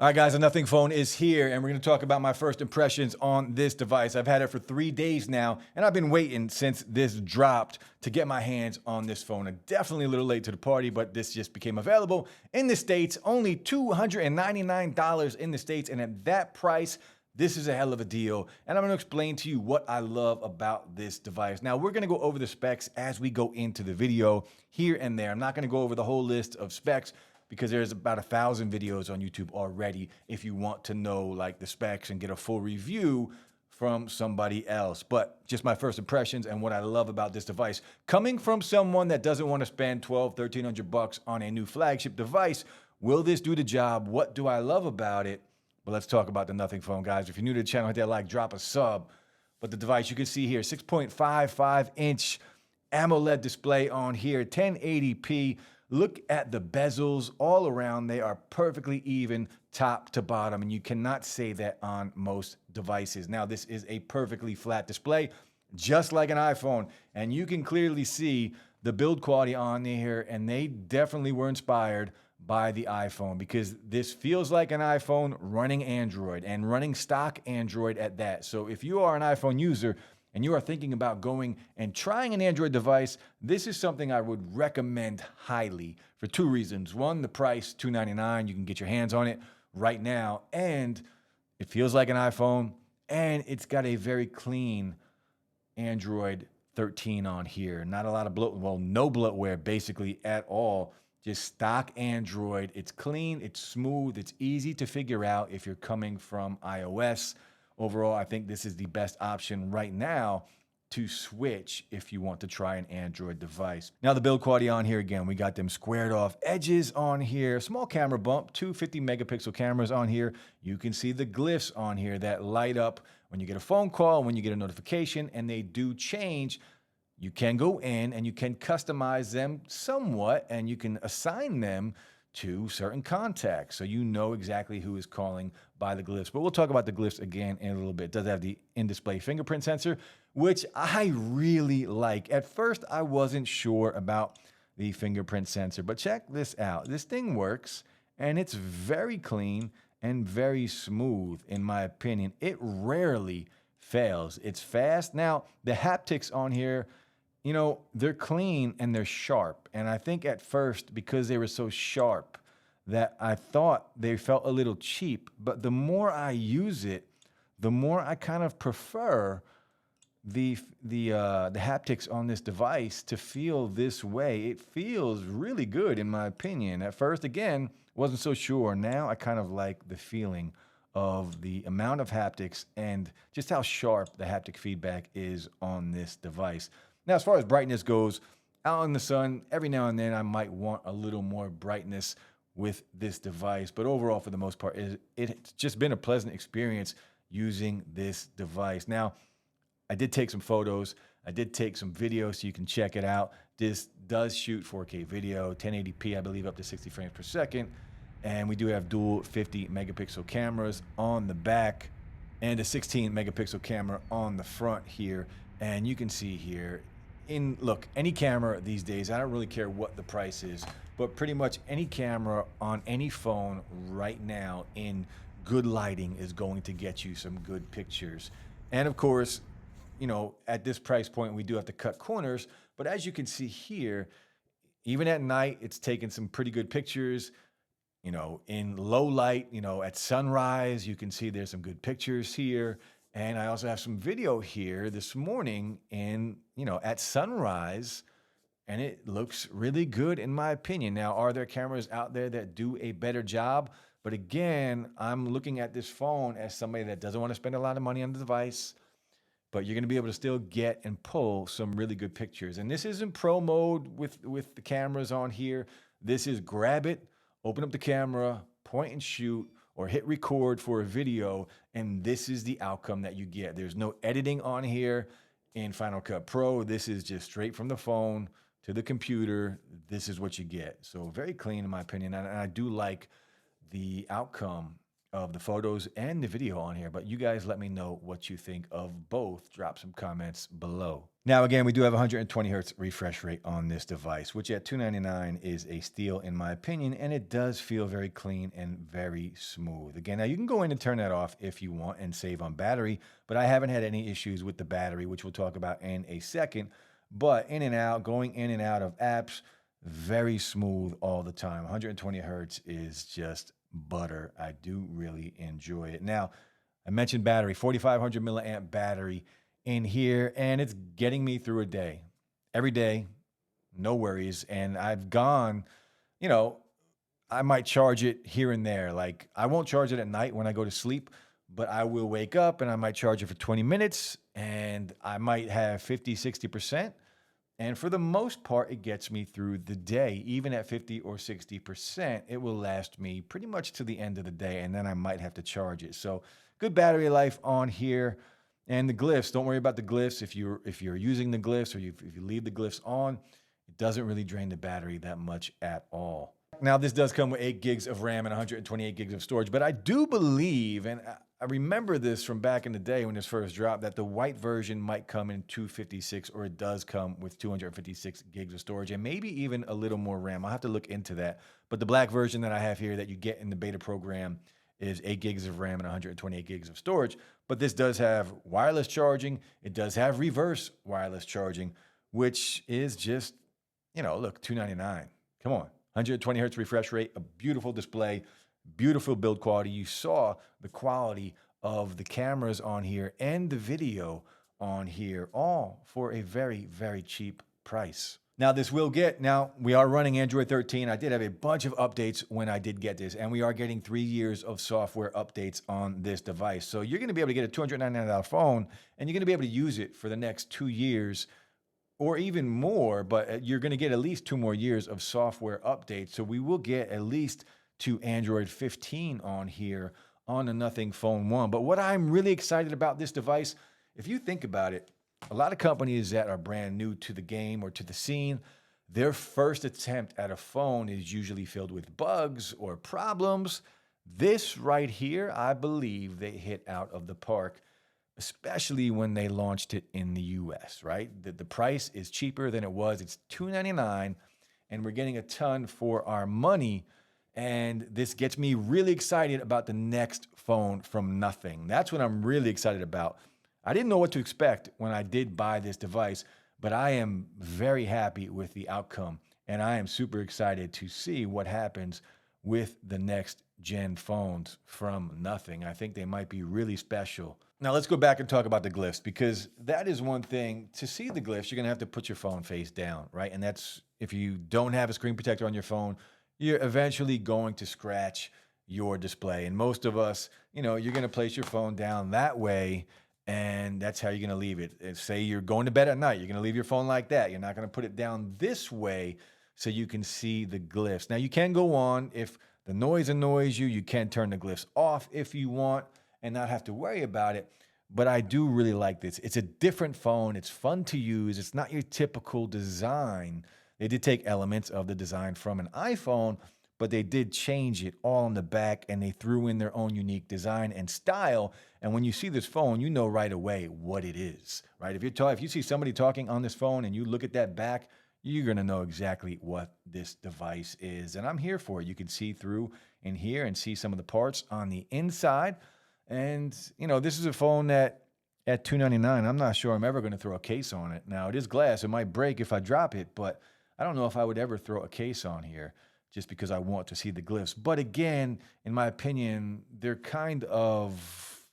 All right, guys, the Nothing Phone is here, and we're going to talk about my first impressions on this device. I've had it for 3 days now, and I've been waiting since this dropped to get my hands on this phone. I'm definitely a little late to the party, but this just became available in the States, only $299 in the States, and at that price, this is a hell of a deal, and I'm going to explain to you what I love about this device. Now, we're going to go over the specs as we go into the video here and there. I'm not going to go over the whole list of specs, because there's about 1,000 videos on YouTube already if you want to know like the specs and get a full review from somebody else. But just my first impressions and what I love about this device, coming from someone that doesn't want to spend $1,200-$1,300 on a new flagship device, will this do the job? What do I love about it? But let's talk about the Nothing Phone, guys. If you're new to the channel, hit that like, drop a sub. But the device, you can see here, 6.55-inch AMOLED display on here, 1080p. Look at the bezels all around. They are perfectly even top to bottom, and you cannot say that on most devices. Now, this is a perfectly flat display, just like an iPhone, and you can clearly see the build quality on here, and they definitely were inspired by the iPhone, because this feels like an iPhone running Android, and running stock Android at that. So if you are an iPhone user and you are thinking about going and trying an Android device, this is something I would recommend highly for 2 reasons. One, the price, $299. You can get your hands on it right now, and it feels like an iPhone, and it's got a very clean Android 13 on here. Not a lot of no bloatware basically at all. Just stock Android. It's clean, it's smooth, it's easy to figure out if you're coming from iOS. Overall, I think this is the best option right now to switch if you want to try an Android device. Now, the build quality on here, again, we got them squared off edges on here, small camera bump, 2 50-megapixel cameras on here. You can see the glyphs on here that light up when you get a phone call, when you get a notification, and they do change. You can go in and you can customize them somewhat, and you can assign them to certain contacts, so you know exactly who is calling by the glyphs. But we'll talk about the glyphs again in a little bit. It does have the in-display fingerprint sensor, which I really like. At first, I wasn't sure about the fingerprint sensor, but check this out. This thing works, and it's very clean and very smooth, in my opinion. It rarely fails. It's fast. Now, the haptics on here, you know, they're clean and they're sharp. And I think at first, because they were so sharp, that I thought they felt a little cheap. But the more I use it, the more I kind of prefer the haptics on this device to feel this way. It feels really good, in my opinion. At first, again, wasn't so sure. Now I kind of like the feeling of the amount of haptics and just how sharp the haptic feedback is on this device. Now, as far as brightness goes, out in the sun, every now and then I might want a little more brightness with this device. But overall, for the most part, it's just been a pleasant experience using this device. Now, I did take some photos. I did take some video, so you can check it out. This does shoot 4K video, 1080p, I believe, up to 60 frames per second. And we do have dual 50-megapixel cameras on the back and a 16-megapixel camera on the front here. And you can see here, look, any camera these days, I don't really care what the price is, but pretty much any camera on any phone right now in good lighting is going to get you some good pictures. And of course, you know, at this price point, we do have to cut corners, but as you can see here, even at night, it's taking some pretty good pictures. You know, in low light, you know, at sunrise, you can see there's some good pictures here. And I also have some video here this morning at sunrise, and it looks really good in my opinion. Now, are there cameras out there that do a better job? But again, I'm looking at this phone as somebody that doesn't want to spend a lot of money on the device, but you're going to be able to still get and pull some really good pictures. And this isn't pro mode with the cameras on here. This is grab it, open up the camera, point and shoot, or hit record for a video, and this is the outcome that you get. There's no editing on here in Final Cut Pro. This is just straight from the phone to the computer. This is what you get. So very clean, in my opinion, and I do like the outcome of the photos and the video on here, but you guys let me know what you think of both. Drop some comments below. Now, again, we do have 120 hertz refresh rate on this device, which at $299 is a steal in my opinion, and it does feel very clean and very smooth. Again, now you can go in and turn that off if you want and save on battery, but I haven't had any issues with the battery, which we'll talk about in a second. But in and out, going in and out of apps, very smooth all the time. 120 hertz is just butter. I do really enjoy it. Now, I mentioned battery, 4,500 milliamp battery in here, and it's getting me through a day. Every day, no worries. And I've gone, I might charge it here and there. Like, I won't charge it at night when I go to sleep, but I will wake up and I might charge it for 20 minutes and I might have 50, 60%. And for the most part, it gets me through the day. Even at 50 or 60%, it will last me pretty much to the end of the day, and then I might have to charge it. So good battery life on here. And the glyphs, don't worry about the glyphs. If you're using the glyphs or if you leave the glyphs on, it doesn't really drain the battery that much at all. Now, this does come with 8 gigs of RAM and 128 gigs of storage, but I do believe, and I remember this from back in the day when this first dropped, that the white version might come in 256, or it does come with 256 gigs of storage and maybe even a little more RAM. I'll have to look into that. But the black version that I have here that you get in the beta program is 8 gigs of RAM and 128 gigs of storage. But this does have wireless charging. It does have reverse wireless charging, which is just, look, $299. Come on. 120 hertz refresh rate, a beautiful display, beautiful build quality. You saw the quality of the cameras on here and the video on here, all for a very, very cheap price. Now, we are running Android 13. I did have a bunch of updates when I did get this, and we are getting 3 years of software updates on this device. So you're going to be able to get a $299 phone, and you're going to be able to use it for the next 2 years or even more, but you're going to get at least 2 more years of software updates. So we will get at least to Android 15 on here on the Nothing Phone 1. But what I'm really excited about this device, if you think about it, a lot of companies that are brand new to the game or to the scene, their first attempt at a phone is usually filled with bugs or problems. This right here, I believe they hit out of the park, especially when they launched it in the US, right? The price is cheaper than it was. It's $299, and we're getting a ton for our money. And this gets me really excited about the next phone from Nothing. That's what I'm really excited about. I didn't know what to expect when I did buy this device, but I am very happy with the outcome. And I am super excited to see what happens with the next gen phones from Nothing. I think they might be really special. Now let's go back and talk about the glyphs, because that is one thing. To see the glyphs, you're gonna have to put your phone face down, right? And that's, if you don't have a screen protector on your phone, you're eventually going to scratch your display. And most of us, you're gonna place your phone down that way, and that's how you're gonna leave it. And say you're going to bed at night, you're gonna leave your phone like that. You're not gonna put it down this way so you can see the glyphs. Now you can go on, if the noise annoys you, you can turn the glyphs off if you want and not have to worry about it. But I do really like this. It's a different phone. It's fun to use. It's not your typical design. They did take elements of the design from an iPhone, but they did change it all on the back, and they threw in their own unique design and style. And when you see this phone, you know right away what it is, right? If you see somebody talking on this phone and you look at that back, you're gonna know exactly what this device is. And I'm here for it. You can see through in here and see some of the parts on the inside. And, this is a phone that at $299, I'm not sure I'm ever going to throw a case on it. Now, it is glass. It might break if I drop it, but I don't know if I would ever throw a case on here just because I want to see the glyphs. But again, in my opinion, they're kind of,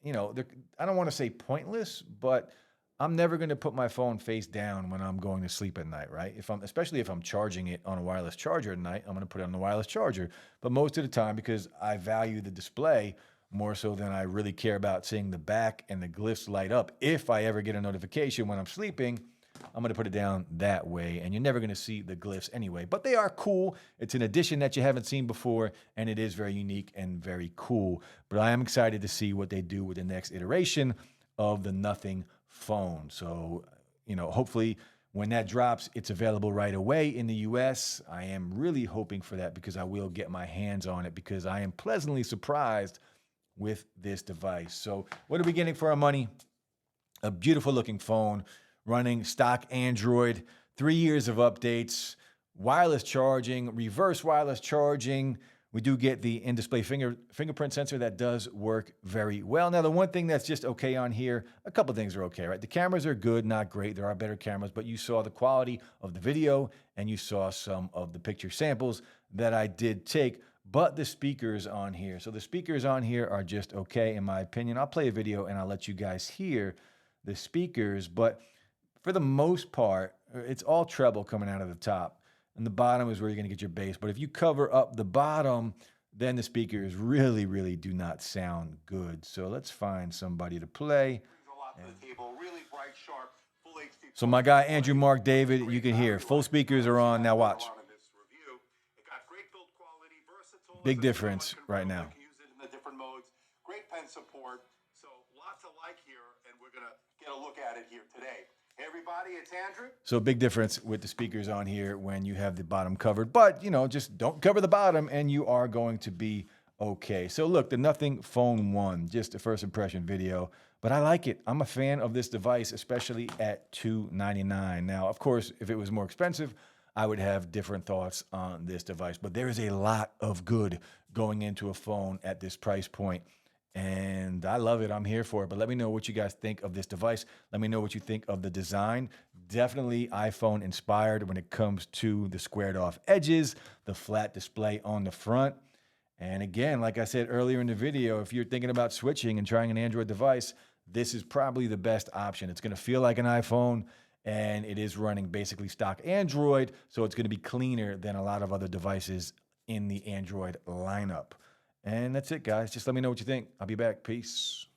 I don't want to say pointless, but I'm never going to put my phone face down when I'm going to sleep at night, right? Especially if I'm charging it on a wireless charger at night, I'm going to put it on the wireless charger. But most of the time, because I value the display more so than I really care about seeing the back and the glyphs light up, if I ever get a notification when I'm sleeping, I'm going to put it down that way, and you're never going to see the glyphs anyway. But they are cool. It's an addition that you haven't seen before, and it is very unique and very cool. But I am excited to see what they do with the next iteration of the Nothing phone. So, hopefully When that drops, it's available right away in the US. I am really hoping for that because I will get my hands on it because I am pleasantly surprised with this device. So what are we getting for our money? A beautiful looking phone running stock Android, 3 years of updates, wireless charging, reverse wireless charging. We do get the in-display fingerprint sensor that does work very well. Now, the one thing that's just okay on here, a couple things are okay, right? The cameras are good, not great. There are better cameras, but you saw the quality of the video and you saw some of the picture samples that I did take, but the speakers on here. So the speakers on here are just okay, in my opinion. I'll play a video and I'll let you guys hear the speakers, but for the most part, it's all treble coming out of the top. And the bottom is where you're going to get your bass. But if you cover up the bottom, then the speakers really, really do not sound good. So let's find somebody to play. So my guy, Andrew Mark David, you can hear. Full speakers are on. Now watch. Big difference right now. Great pen support. So lots to like here, and we're going to get a look at it here today. Hey everybody, it's Andrew. So big difference with the speakers on here when you have the bottom covered, but just don't cover the bottom and you are going to be okay. So look, the Nothing Phone 1, just a first impression video, but I like it. I'm a fan of this device, especially at $299. Now, of course, if it was more expensive, I would have different thoughts on this device, but there is a lot of good going into a phone at this price point. And I love it. I'm here for it. But let me know what you guys think of this device. Let me know what you think of the design. Definitely iPhone inspired when it comes to the squared off edges, the flat display on the front. And again, like I said earlier in the video, if you're thinking about switching and trying an Android device, this is probably the best option. It's going to feel like an iPhone, and it is running basically stock Android, so it's going to be cleaner than a lot of other devices in the Android lineup. And that's it, guys. Just let me know what you think. I'll be back. Peace.